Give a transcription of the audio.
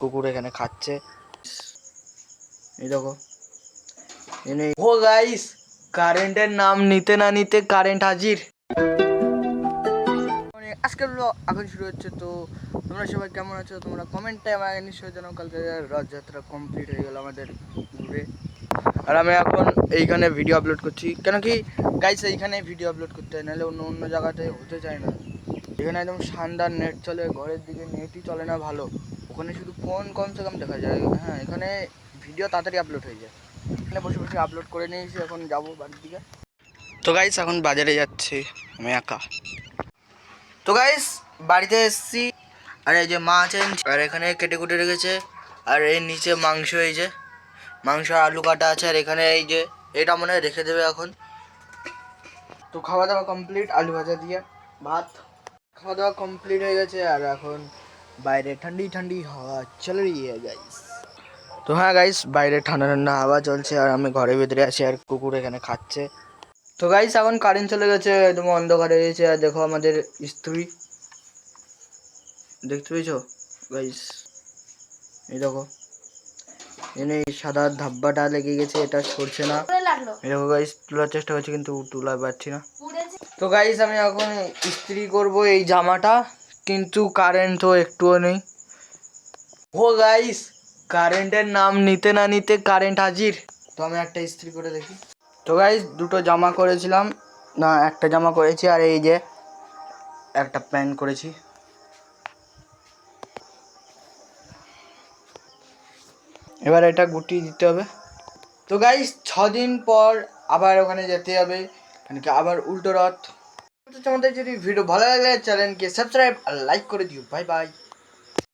কুকুর এখানে খাচ্ছে। এই দেখো এনে ও গাইস, কারেন্টের নাম নিতে না নিতে কারেন্ট হাজির। আজকের ব্লগ এখন শুরু হচ্ছে। তো তোমরা সবাই কেমন আছো? তোমরা কমেন্টে আমাকে নিশ্চয়ই জানাও। কালকে রথযাত্রা কমপ্লিট হয়ে গেল আমাদের ঘুরে, আর আমি এখন এইখানে ভিডিও আপলোড করছি। কেন কি গাইস, এইখানে ভিডিও আপলোড করতে হয়, নাহলে অন্য অন্য জায়গাতে হতে চায় না। এখানে একদম শানদার নেট চলে, ঘরের দিকে নেটই চলে না ভালো, ওখানে শুধু ফোন কমসে কম দেখা যায়। হ্যাঁ, এখানে ভিডিও তাড়াতাড়ি আপলোড হয়ে যায়। এখানে বসে বসে আপলোড করে নিয়েছি, এখন যাবো বাড়ির দিকে। তো গাইস এখন বাজারে যাচ্ছি আমি একা। তো গাইস বাড়িতে এসেছি, আর এই যে মাছ এনেছি, আর এখানে কেটে কুটে রেখেছে, আর এর নিচে মাংস, এই যে মাংস আলু কাটা আছে, আর এখানে এই যে এটা মনে হয় রেখে দেবে এখন। তো খাওয়া দাওয়া কমপ্লিট, আলু ভাজা দিয়ে ভাত খাওয়া দাওয়া কমপ্লিট হয়ে গেছে, আর এখন বাইরে ঠান্ডি ঠান্ডি হাওয়া চল রही है গাইস। তো হ্যাঁ গাইস, বাইরে ঠান্ডা ঠান্ডা হাওয়া চলছে, আর আমি ঘরের ভিতরে আছি, আর কুকুর এখানে খাচ্ছে। তো গাইস এখন কারেন্ট চলে গেছে, একদম অন্ধকার হয়ে গেছে। আর দেখো আমাদের স্ত্রী, দেখতে পেয়েছো গাইস? এই দেখো এনে সাদা ধাব্বাটা লেগে গেছে, এটা সরছে না। এই দেখো গাইস, তোলার চেষ্টা করছি কিন্তু তোলা পারছি না। তো গাইস আমি এখন ইস্ত্রি করব এই জামাটা, কিন্তু কারেন্ট তো একটুও নেই। ও গাইস, কারেন্টের নাম নিতে না নিতে কারেন্ট হাজির। তো আমি একটা ইস্ত্রি করে দেখি। তো গাইস দুটো জামা করেছিলাম, না একটা জামা করেছি, আর এই যে একটা প্যান্ট করেছি। এবার এটা গুটিয়ে দিতে হবে। তো গাইস 6 দিন পর আবার ওখানে যেতে হবে, আবার উল্টো রথ। তোমাদের যদি ভিডিও ভালো লাগলে চ্যানেলকে সাবস্ক্রাইব আর লাইক করে দিও। Bye bye.